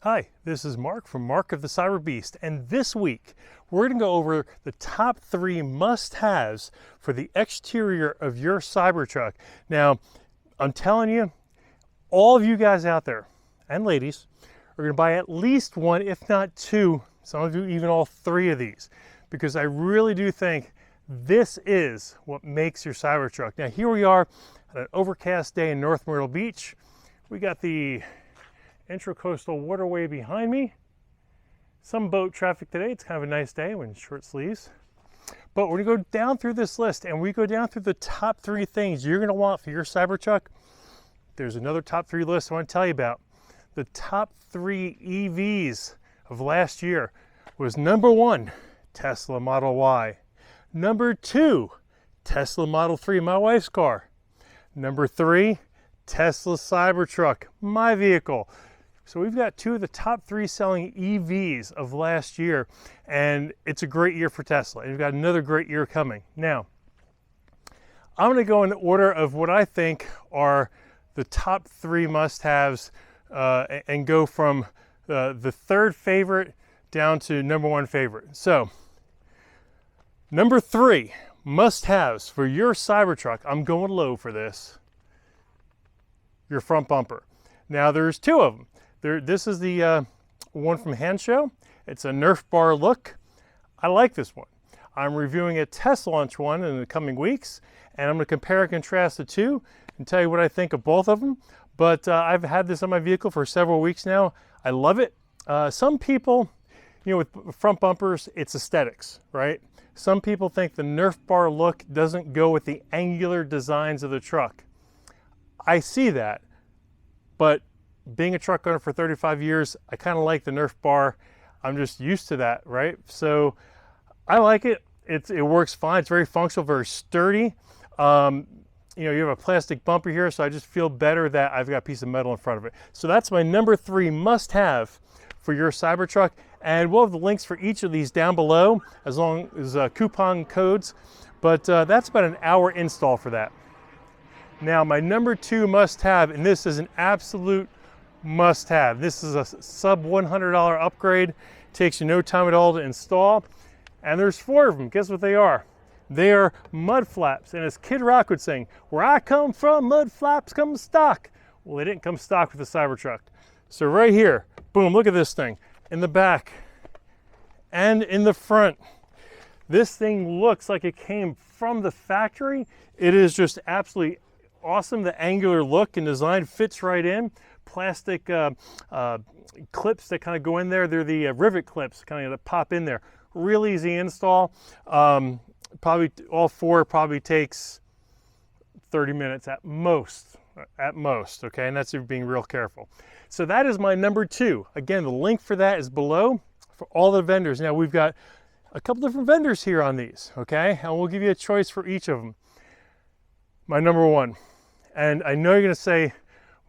Hi, this is Mark from Mark of the Cyberbeast, and this week we're going to go over the top 3 must-haves for the exterior of your Cybertruck. Now, I'm telling you, all of you guys out there, and ladies, are going to buy at least one, if not 2, some of you even all 3 of these, because I really do think this is what makes your Cybertruck. Now, here we are on an overcast day in North Myrtle Beach. We got the Intracoastal Waterway behind me. Some boat traffic today. It's kind of a nice day when short sleeves. But we're gonna go down through this list and we go down through the top 3 things you're gonna want for your Cybertruck. There's another top 3 list I want to tell you about. The top 3 EVs of last year was number 1, Tesla Model Y. Number 2, Tesla Model 3, my wife's car. Number 3, Tesla Cybertruck, my vehicle. So we've got 2 of the top 3 selling EVs of last year, and it's a great year for Tesla. You've got another great year coming. Now, I'm going to go in the order of what I think are the top 3 must-haves and go from the 3rd favorite down to number 1 favorite. So, number 3 must-haves for your Cybertruck, I'm going low for this, your front bumper. Now, there's 2 of them. This is the one from Hand Show. It's a Nerf bar look. I like this one. I'm reviewing a test launch one in the coming weeks, and I'm going to compare and contrast the 2 and tell you what I think of both of them. But I've had this on my vehicle for several weeks now. I love it. Some people, you know, with front bumpers, it's aesthetics, right? Some people think the Nerf bar look doesn't go with the angular designs of the truck. I see that, but being a truck owner for 35 years, I kind of like the Nerf bar. I'm just used to that, right? So I like it. It works fine. It's very functional, very sturdy. You know, you have a plastic bumper here, so I just feel better that I've got a piece of metal in front of it. So that's my number 3 must-have for your Cybertruck. And we'll have the links for each of these down below, as long as coupon codes. But that's about an hour install for that. Now, my number 2 must-have, and this is an absolute must-have. This is a sub $100 upgrade. Takes you no time at all to install. And there's 4 of them. Guess what they are? They are mud flaps. And as Kid Rock would sing, "Where I come from, mud flaps come stock." Well, they didn't come stock with the Cybertruck. So right here, boom, look at this thing. In the back and in the front. This thing looks like it came from the factory. It is just absolutely awesome. The angular look and design fits right in. Plastic clips that kind of go in there. They're the rivet clips kind of that pop in there. Real easy install. Probably all 4 probably takes 30 minutes at most, okay? And that's being real careful. So that is my number 2. Again, the link for that is below for all the vendors. Now, we've got a couple different vendors here on these, okay? And we'll give you a choice for each of them. My number 1, and I know you're gonna say,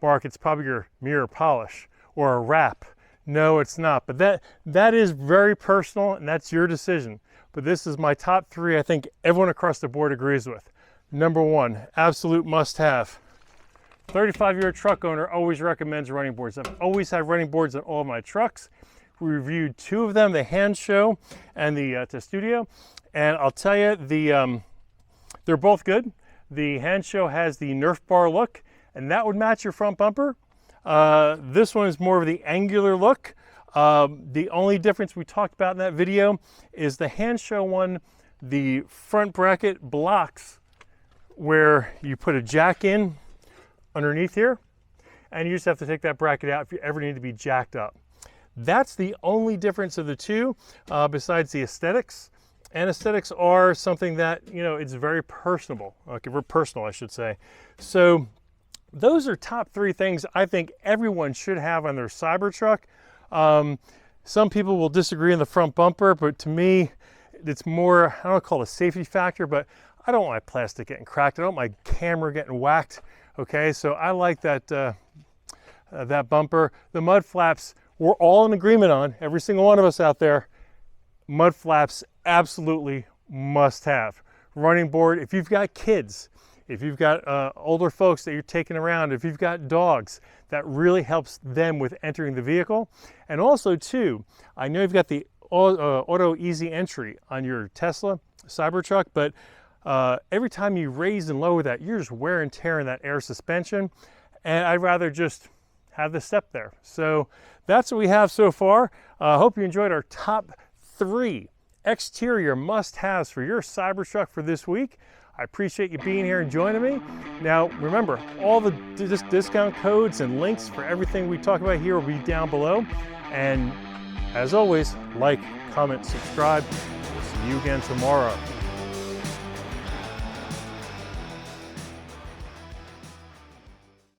Mark, it's probably your mirror polish or a wrap. No, it's not, but that is very personal, and that's your decision. But this is my top 3 I think everyone across the board agrees with. Number 1, absolute must-have. 35-year truck owner always recommends running boards. I've always had running boards on all of my trucks. We reviewed 2 of them, the Hand Show and the Studio, and I'll tell you, they're both good. The Hand Show has the Nerf bar look, and that would match your front bumper. This one is more of the angular look. The only difference we talked about in that video is the Hand Show one, the front bracket blocks where you put a jack in underneath here, and you just have to take that bracket out if you ever need to be jacked up. That's the only difference of the 2, besides the aesthetics. And aesthetics are something that, you know, it's very personable. Okay, very personal, I should say. So those are top 3 things I think everyone should have on their Cybertruck. Some people will disagree on the front bumper, but to me, it's more, I don't want to call it a safety factor, but I don't want my plastic getting cracked. I don't want my camera getting whacked. Okay, so I like that, that bumper. The mud flaps, we're all in agreement on, every single one of us out there. Mud flaps, absolutely must have. Running board, if you've got kids, if you've got older folks that you're taking around, if you've got dogs, that really helps them with entering the vehicle. And also too, I know you've got the auto easy entry on your Tesla Cybertruck, but every time you raise and lower that, you're just wear and tearing that air suspension, and I'd rather just have the step there. So that's what we have so far. I hope you enjoyed our top 3 exterior must-haves for your Cybertruck for this week. I appreciate you being here and joining me. Now remember, all the discount codes and links for everything we talk about here will be down below. And as always, like, comment, subscribe. We'll see you again tomorrow.